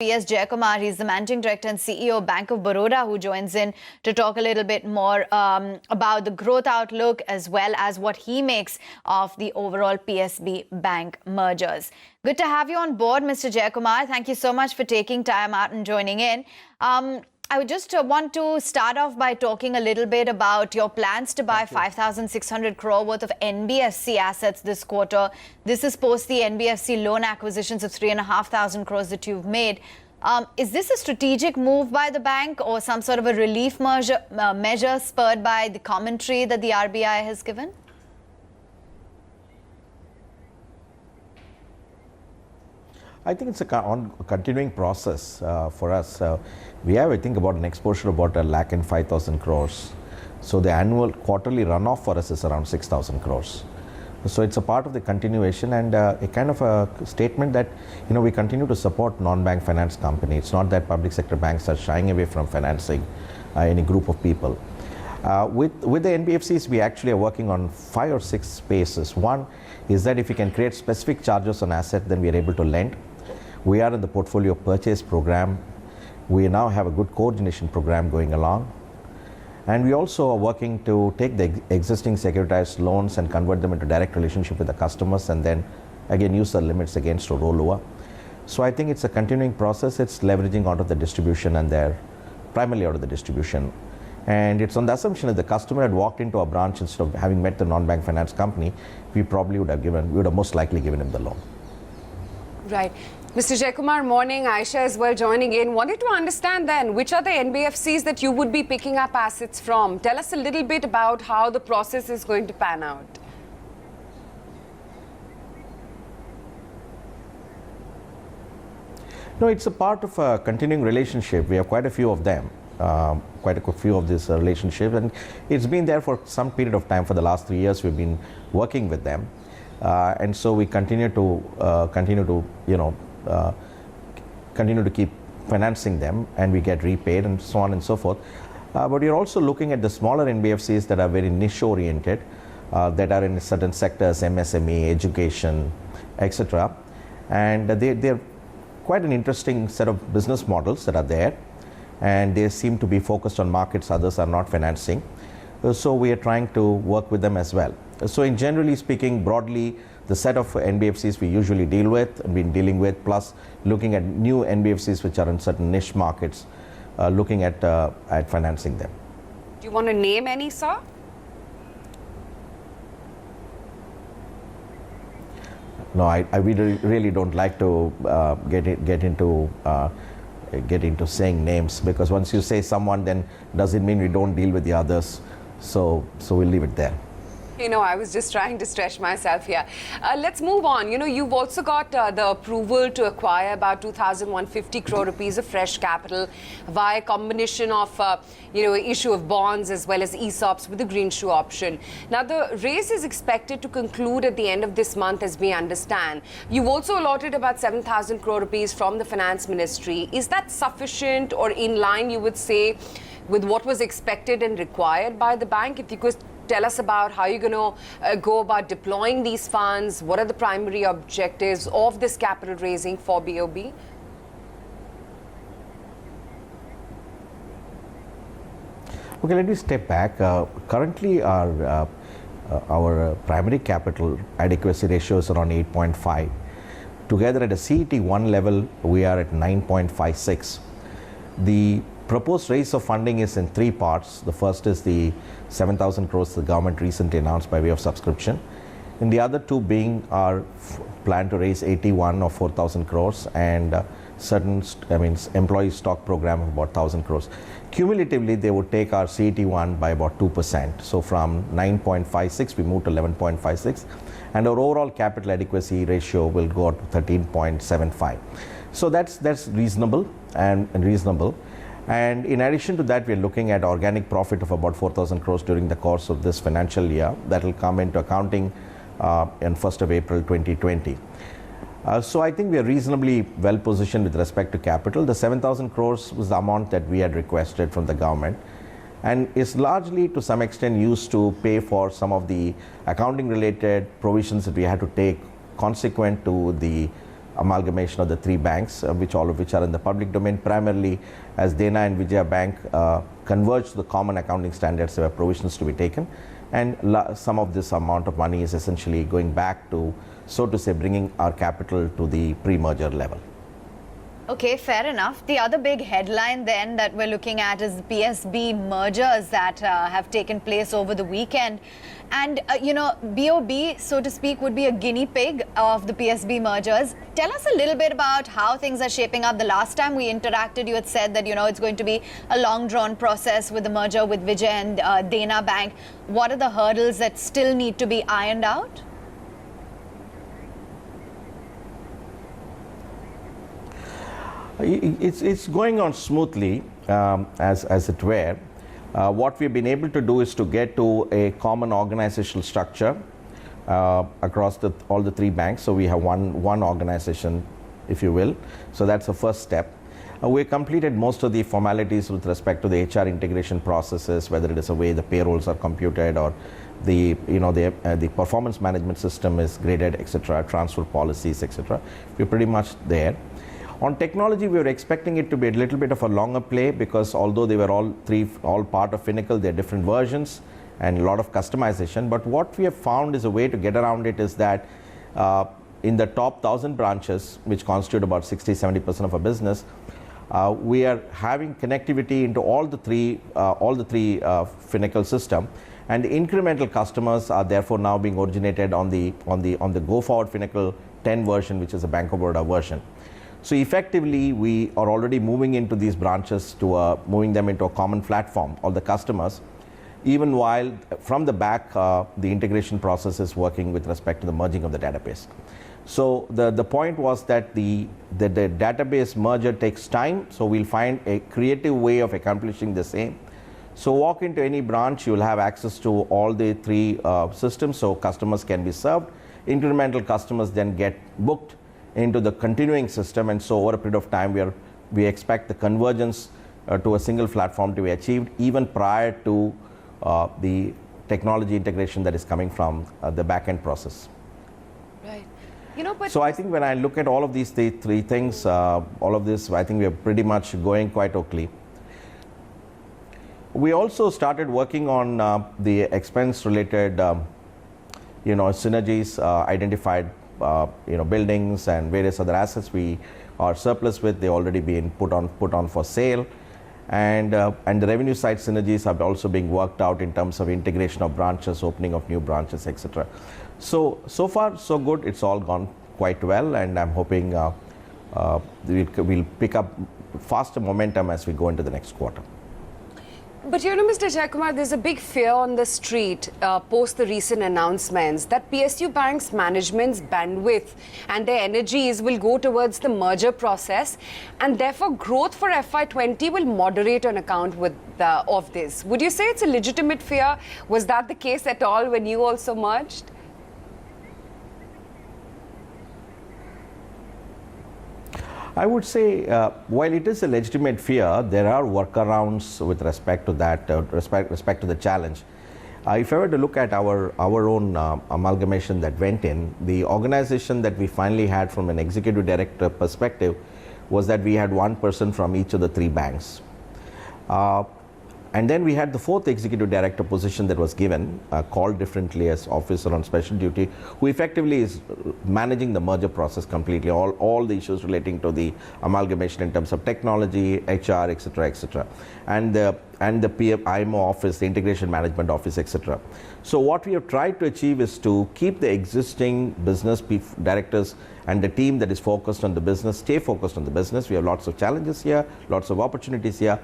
P.S. Jayakumar. He's the Managing Director and CEO of Bank of Baroda, who joins in to talk a little bit more about the growth outlook as well as what he makes of the overall PSB Bank mergers. Good to have you on board, Mr. Jayakumar. Thank you so much for taking time out and joining in. I would just want to start off by talking a little bit about your plans to buy 5,600 crore worth of NBFC assets this quarter. This is post the NBFC loan acquisitions of 3,500 crores that you've made. Is this a strategic move by the bank or some sort of a relief measure spurred by the commentary that the RBI has given? I think it's a continuing process for us. We have, I think, about an exposure about 1,05,000 crores. So the annual quarterly runoff for us is around 6,000 crores. So it's a part of the continuation and a kind of a statement that, we continue to support non-bank finance companies. It's not that public sector banks are shying away from financing any group of people. With the NBFCs, we actually are working on 5 or 6 spaces. One is that if we can create specific charges on asset, then we are able to lend. We are in the portfolio purchase program. We now have a good coordination program going along. And we also are working to take the existing securitized loans and convert them into direct relationship with the customers and then again use the limits against to roll over. So I think it's a continuing process. It's leveraging out of the distribution and they're primarily out of the distribution. And it's on the assumption that the customer had walked into a branch instead of having met the non-bank finance company, we would have most likely given him the loan. Right. Mr. Jayakumar, morning. Aisha as well joining in. Wanted to understand then, which are the NBFCs that you would be picking up assets from? Tell us a little bit about how the process is going to pan out. No, it's a part of a continuing relationship. We have quite a few of them, quite a few of this relationship, and it's been there for some period of time. For the last 3 years, we've been working with them, and so we continue to keep financing them, and we get repaid, and so on and so forth. But we're also looking at the smaller NBFCs that are very niche oriented, that are in certain sectors, MSME, education, etc. And they're quite an interesting set of business models that are there, and they seem to be focused on markets others are not financing. So we are trying to work with them as well. So in generally speaking, broadly, the set of NBFCs we usually deal with and been dealing with, plus looking at new NBFCs which are in certain niche markets, looking at financing them. Do you want to name any, sir? No, I really don't like to get into saying names, because once you say someone, then doesn't mean we don't deal with the others. So we'll leave it there. I was just trying to stretch myself here. Let's move on. You've also got the approval to acquire about 2,150 crore rupees of fresh capital via a combination of, issue of bonds as well as ESOPs with the green shoe option. Now, the raise is expected to conclude at the end of this month, as we understand. You've also allotted about 7,000 crore rupees from the Finance Ministry. Is that sufficient or in line, you would say, with what was expected and required by the bank? If you could tell us about how you're going to go about deploying these funds, what are the primary objectives of this capital raising for BOB? Okay, let me step back. Currently, our primary capital adequacy ratio is around 8.5. Together at a CET1 level, we are at 9.56. The proposed raise of funding is in 3 parts. The first is the 7,000 crores the government recently announced by way of subscription. And the other 2 being our plan to raise AT1 of 4,000 crores and certain employee stock program of about 1,000 crores. Cumulatively, they would take our CET1 by about 2%. So from 9.56, we move to 11.56. And our overall capital adequacy ratio will go up to 13.75. So that's reasonable and reasonable. And in addition to that, we're looking at organic profit of about 4,000 crores during the course of this financial year. That will come into accounting on 1st of April 2020. So I think we are reasonably well positioned with respect to capital. The 7,000 crores was the amount that we had requested from the government, and is largely to some extent used to pay for some of the accounting related provisions that we had to take consequent to the amalgamation of the three banks, which all of which are in the public domain, primarily as Dena and Vijaya Bank converge to the common accounting standards. There were provisions to be taken, and some of this amount of money is essentially going back to, so to say, bringing our capital to the pre-merger level. Okay, fair enough. The other big headline then that we're looking at is the PSB mergers that have taken place over the weekend. And, BOB, so to speak, would be a guinea pig of the PSB mergers. Tell us a little bit about how things are shaping up. The last time we interacted, you had said that, it's going to be a long drawn process with the merger with Vijay and Dena Bank. What are the hurdles that still need to be ironed out? It's going on smoothly, as it were. What we've been able to do is to get to a common organizational structure across all the three banks. So we have one organization, if you will. So that's the first step. We completed most of the formalities with respect to the HR integration processes, whether it is the way the payrolls are computed or the performance management system is graded, etc., transfer policies, etc. We're pretty much there. On technology, we were expecting it to be a little bit of a longer play, because although they were all part of Finacle, they're different versions and a lot of customization. But what we have found is a way to get around it is that in the top 1,000 branches, which constitute about 60-70% of our business, we are having connectivity into all the three Finacle system, and the incremental customers are therefore now being originated on the go forward Finacle 10 version, which is a Bank of Baroda version. So effectively, we are already moving into these branches to moving them into a common platform, all the customers, even while from the back, the integration process is working with respect to the merging of the database. So the point was that the database merger takes time, so we'll find a creative way of accomplishing the same. So walk into any branch, you'll have access to all the three systems, so customers can be served. Incremental customers then get booked into the continuing system, and so over a period of time we expect the convergence to a single platform to be achieved even prior to the technology integration that is coming from the back-end process. Right. So I think when I look at all of these three things, all of this, I think we are pretty much going quite okay. We also started working on the expense-related synergies, identified buildings and various other assets we are surplus with. They already been put on for sale, and the revenue side synergies are also being worked out in terms of integration of branches, opening of new branches, etc. So far so good. It's all gone quite well, and I'm hoping we'll pick up faster momentum as we go into the next quarter. But Mr. Jaikumar, there's a big fear on the street post the recent announcements that PSU Bank's management's bandwidth and their energies will go towards the merger process, and therefore growth for FY20 will moderate on account of this. Would you say it's a legitimate fear? Was that the case at all when you also merged? I would say, while it is a legitimate fear, there are workarounds with respect to that, respect to the challenge. If I were to look at our own amalgamation that went in, the organization that we finally had from an executive director perspective was that we had one person from each of the three banks. And then we had the fourth executive director position that was given, called differently as officer on special duty, who effectively is managing the merger process completely, all the issues relating to the amalgamation in terms of technology, HR, etc., etc., and the IMO office, the integration management office, etc. So what we have tried to achieve is to keep the existing business directors and the team that is focused on the business, stay focused on the business. We have lots of challenges here, lots of opportunities here,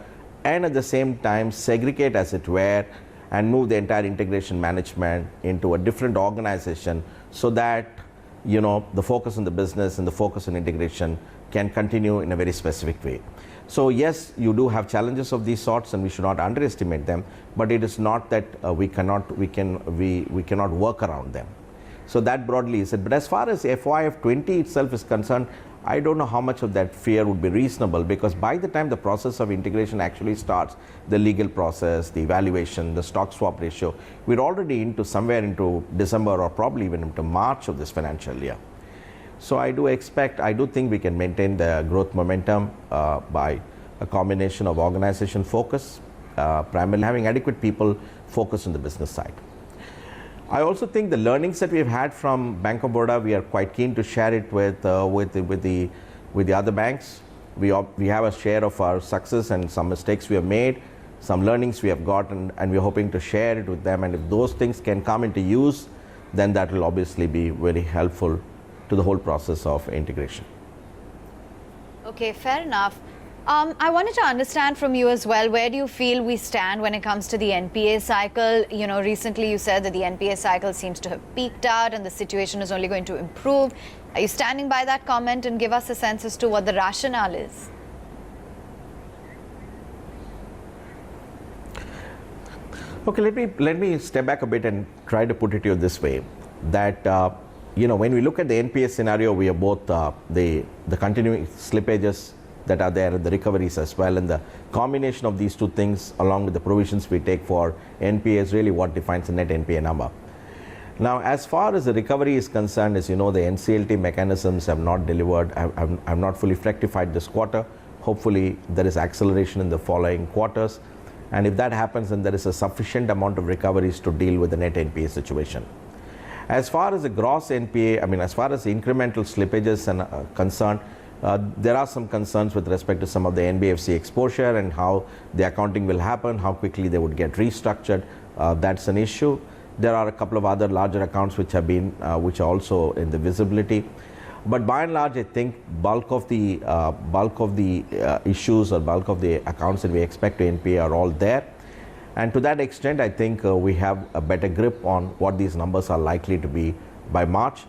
and at the same time segregate, as it were, and move the entire integration management into a different organization, so that the focus on the business and the focus on integration can continue in a very specific way. So yes, you do have challenges of these sorts, and we should not underestimate them, but it is not that we cannot work around them. So that broadly is it. But as far as FY20 itself is concerned, I don't know how much of that fear would be reasonable, because by the time the process of integration actually starts, the legal process, the evaluation, the stock swap ratio, we're already into somewhere into December or probably even into March of this financial year. So I do think we can maintain the growth momentum by a combination of organization focus, primarily having adequate people focused on the business side. I also think the learnings that we've had from Bank of Baroda, we are quite keen to share it with the other banks. We have a share of our success and some mistakes we have made, some learnings we have gotten, and we're hoping to share it with them. And if those things can come into use, then that will obviously be very helpful to the whole process of integration. Okay, fair enough. I wanted to understand from you as well, where do you feel we stand when it comes to the NPA cycle? You know, recently you said that the NPA cycle seems to have peaked out and the situation is only going to improve. Are you standing by that comment, and give us a sense as to what the rationale is? Okay, let me step back a bit and try to put it to you this way, that when we look at the NPA scenario, we have both the continuing slippages that are there and the recoveries as well, and the combination of these two things along with the provisions we take for NPA is really what defines the net NPA number. Now, as far as the recovery is concerned, as you know, the NCLT mechanisms have not delivered, have not fully rectified this quarter. Hopefully there is acceleration in the following quarters, and if that happens, then there is a sufficient amount of recoveries to deal with the net NPA situation. As far as the gross NPA, as far as the incremental slippages are concerned, there are some concerns with respect to some of the NBFC exposure and how the accounting will happen, how quickly they would get restructured. That's an issue. There are a couple of other larger accounts which are also in the visibility. But by and large, I think bulk of the issues or bulk of the accounts that we expect to NPA are all there. And to that extent, I think we have a better grip on what these numbers are likely to be by March.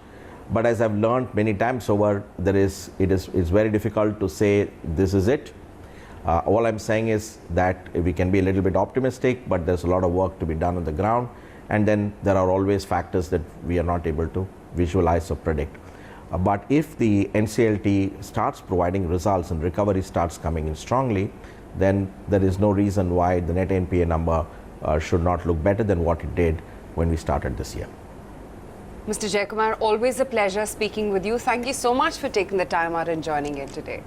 But as I've learned many times over, it's very difficult to say this is it. All I'm saying is that we can be a little bit optimistic, but there's a lot of work to be done on the ground. And then there are always factors that we are not able to visualize or predict. But if the NCLT starts providing results and recovery starts coming in strongly, then there is no reason why the net NPA number should not look better than what it did when we started this year. Mr. Jaikumar, always a pleasure speaking with you. Thank you so much for taking the time out and joining in today.